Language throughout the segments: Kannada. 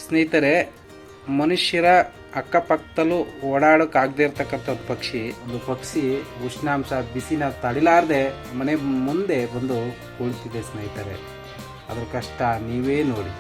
ಸ್ನೇಹಿತರೆ, ಮನುಷ್ಯರ ಅಕ್ಕಪಕ್ಕದಲ್ಲೂ ಓಡಾಡೋಕ್ಕಾಗದೇ ಇರ್ತಕ್ಕಂಥ ಒಂದು ಪಕ್ಷಿ ಉಷ್ಣಾಂಶ ಬಿಸಿನ ತಡಿಲಾರದೆ ಮನೆ ಮುಂದೆ ಬಂದು ಕುಳಿತಿದೆ ಸ್ನೇಹಿತರೆ. ಅದ್ರ ಕಷ್ಟ ನೀವೇ ನೋಡಿ.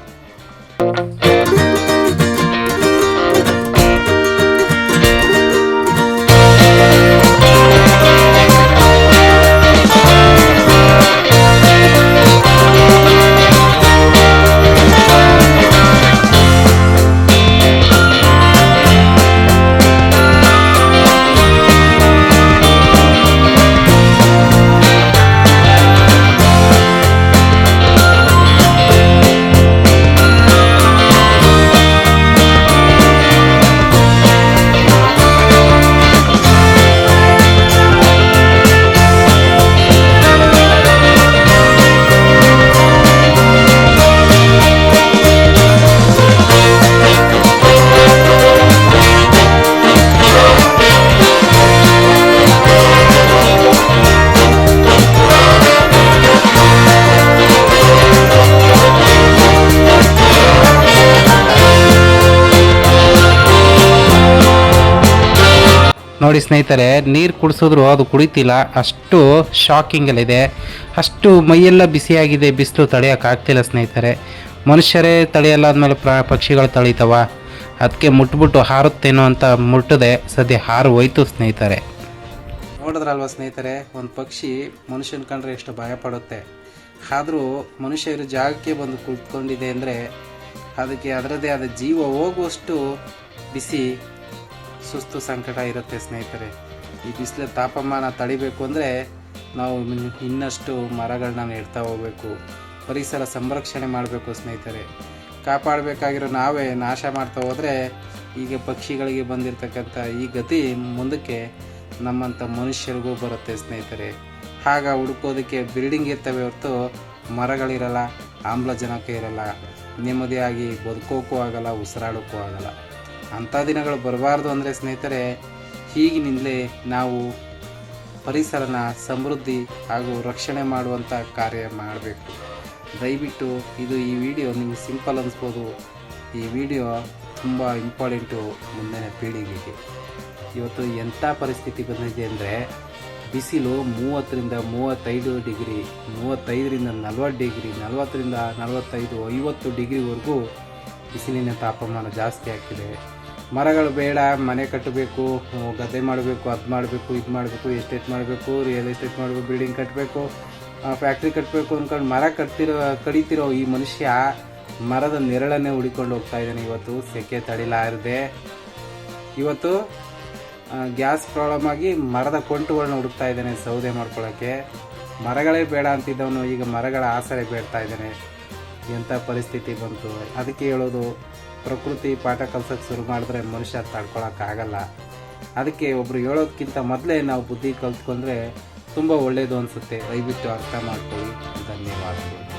ನೋಡಿ ಸ್ನೇಹಿತರೆ, ನೀರು ಕುಡಿಸಿದ್ರು ಅದು ಕುಡಿತಿಲ್ಲ, ಅಷ್ಟು ಶಾಕಿಂಗಲ್ಲಿದೆ, ಅಷ್ಟು ಮೈಯೆಲ್ಲ ಬಿಸಿಯಾಗಿದೆ. ಬಿಸಿಲು ತಡೆಯೋಕ್ಕಾಗ್ತಿಲ್ಲ ಸ್ನೇಹಿತರೆ. ಮನುಷ್ಯರೇ ತಡೆಯಲ್ಲ ಆದಮೇಲೆ ಪಕ್ಷಿಗಳು ತಳೀತವ. ಅದಕ್ಕೆ ಮುಟ್ಬಿಟ್ಟು ಹಾರುತ್ತೇನೋ ಅಂತ ಮುಟ್ಟದೆ ಸದ್ಯ ಹಾರು ಹೋಯ್ತು ಸ್ನೇಹಿತರೆ. ನೋಡಿದ್ರಲ್ವ ಸ್ನೇಹಿತರೆ, ಒಂದು ಪಕ್ಷಿ ಮನುಷ್ಯನ ಕಂಡ್ರೆ ಎಷ್ಟು ಭಯ ಪಡುತ್ತೆ. ಆದರೂ ಮನುಷ್ಯರ ಜಾಗಕ್ಕೆ ಬಂದು ಕುಳಿತುಕೊಂಡಿದೆ ಅಂದರೆ ಅದಕ್ಕೆ ಅದರದ್ದೇ ಆದ ಜೀವ ಹೋಗುವಷ್ಟು ಬಿಸಿ ಸುಸ್ತು ಸಂಕಟ ಇರುತ್ತೆ ಸ್ನೇಹಿತರೆ. ಈ ಬಿಸಿಲ ತಾಪಮಾನ ತಡಿಬೇಕು ಅಂದರೆ ನಾವು ಇನ್ನಷ್ಟು ಮರಗಳನ್ನ ನೆಡ್ತಾ ಹೋಗಬೇಕು, ಪರಿಸರ ಸಂರಕ್ಷಣೆ ಮಾಡಬೇಕು ಸ್ನೇಹಿತರೆ. ಕಾಪಾಡಬೇಕಾಗಿರೋ ನಾವೇ ನಾಶ ಮಾಡ್ತಾ ಹೋದರೆ ಈಗ ಪಕ್ಷಿಗಳಿಗೆ ಬಂದಿರತಕ್ಕಂಥ ಈ ಗತಿ ಮುಂದಕ್ಕೆ ನಮ್ಮಂಥ ಮನುಷ್ಯರಿಗೂ ಬರುತ್ತೆ ಸ್ನೇಹಿತರೆ. ಆಗ ಹುಡುಕೋದಕ್ಕೆ ಬಿಲ್ಡಿಂಗ್ ಇರ್ತವೆ ಹೊರತು ಮರಗಳಿರಲ್ಲ, ಆಮ್ಲಜನಕ ಇರಲ್ಲ, ನೆಮ್ಮದಿಯಾಗಿ ಬದುಕೋಕ್ಕೂ ಆಗಲ್ಲ, ಉಸಿರಾಡೋಕ್ಕೂ ಆಗಲ್ಲ. ಅಂಥ ದಿನಗಳು ಬರಬಾರ್ದು ಅಂದರೆ ಸ್ನೇಹಿತರೆ, ಈಗಿನಿಂದಲೇ ನಾವು ಪರಿಸರನ ಸಮೃದ್ಧಿ ಹಾಗೂ ರಕ್ಷಣೆ ಮಾಡುವಂಥ ಕಾರ್ಯ ಮಾಡಬೇಕು. ದಯವಿಟ್ಟು ಈ ವಿಡಿಯೋ ನಿಮಗೆ ಸಿಂಪಲ್ ಅನಿಸ್ಬೋದು, ಈ ವಿಡಿಯೋ ತುಂಬ ಇಂಪಾರ್ಟೆಂಟು ಮುಂದಿನ ಪೀಳಿಗೆಗೆ. ಇವತ್ತು ಎಂಥ ಪರಿಸ್ಥಿತಿ ಬಂದಿದೆ ಅಂದರೆ ಬಿಸಿಲು 30ರಿಂದ 35 ಡಿಗ್ರಿ, 35ರಿಂದ 40 ಡಿಗ್ರಿ, 40ರಿಂದ 45, 50 ಡಿಗ್ರಿವರೆಗೂ ಬಿಸಿಲಿನ ತಾಪಮಾನ ಜಾಸ್ತಿ ಆಗ್ತಿದೆ. ಮರಗಳು ಬೇಡ, ಮನೆ ಕಟ್ಟಬೇಕು, ಗದ್ದೆ ಮಾಡಬೇಕು, ಅದು ಮಾಡಬೇಕು, ಇದು ಮಾಡಬೇಕು, ಎಸ್ಟೇಟ್ ಮಾಡಬೇಕು, ರಿಯಲ್ ಎಸ್ಟೇಟ್ ಮಾಡಬೇಕು, ಬಿಲ್ಡಿಂಗ್ ಕಟ್ಟಬೇಕು, ಫ್ಯಾಕ್ಟ್ರಿ ಕಟ್ಟಬೇಕು ಅಂದ್ಕೊಂಡು ಮರ ಕಡಿತಿರೋ ಈ ಮನುಷ್ಯ ಮರದ ನೆರಳನ್ನೇ ಹುಡಿಕೊಂಡು ಹೋಗ್ತಾ ಇದ್ದಾನೆ. ಇವತ್ತು ಸೆಕೆ ತಡಿಲಾರದೆ ಇವತ್ತು ಗ್ಯಾಸ್ ಪ್ರಾಬ್ಲಮ್ ಆಗಿ ಮರದ ಕೊಂಟುಗಳನ್ನ ಹುಡುಕ್ತಾ ಇದ್ದಾನೆ ಸೌದೆ ಮಾಡ್ಕೊಳ್ಳೋಕ್ಕೆ. ಮರಗಳೇ ಬೇಡ ಅಂತಿದ್ದವನು ಈಗ ಮರಗಳ ಆಸರೆ ಬೇಡ್ತಾ ಇದ್ದಾನೆ. ಎಂಥ ಪರಿಸ್ಥಿತಿ ಬಂತು. ಅದಕ್ಕೆ ಹೇಳೋದು, ಪ್ರಕೃತಿ ಪಾಠ ಕಲ್ಸೋಕ್ಕೆ ಶುರು ಮಾಡಿದ್ರೆ ಮನುಷ್ಯ ತಡ್ಕೊಳಕ್ಕಾಗಲ್ಲ. ಅದಕ್ಕೆ ಒಬ್ಬರು ಹೇಳೋದಕ್ಕಿಂತ ಮೊದಲೇ ನಾವು ಬುದ್ಧಿ ಕಲ್ತ್ಕೊಂಡ್ರೆ ತುಂಬ ಒಳ್ಳೆಯದು ಅನಿಸುತ್ತೆ. ದಯವಿಟ್ಟು ಅರ್ಥ ಮಾಡ್ಕೊಳ್ಳಿ. ಧನ್ಯವಾದಗಳು.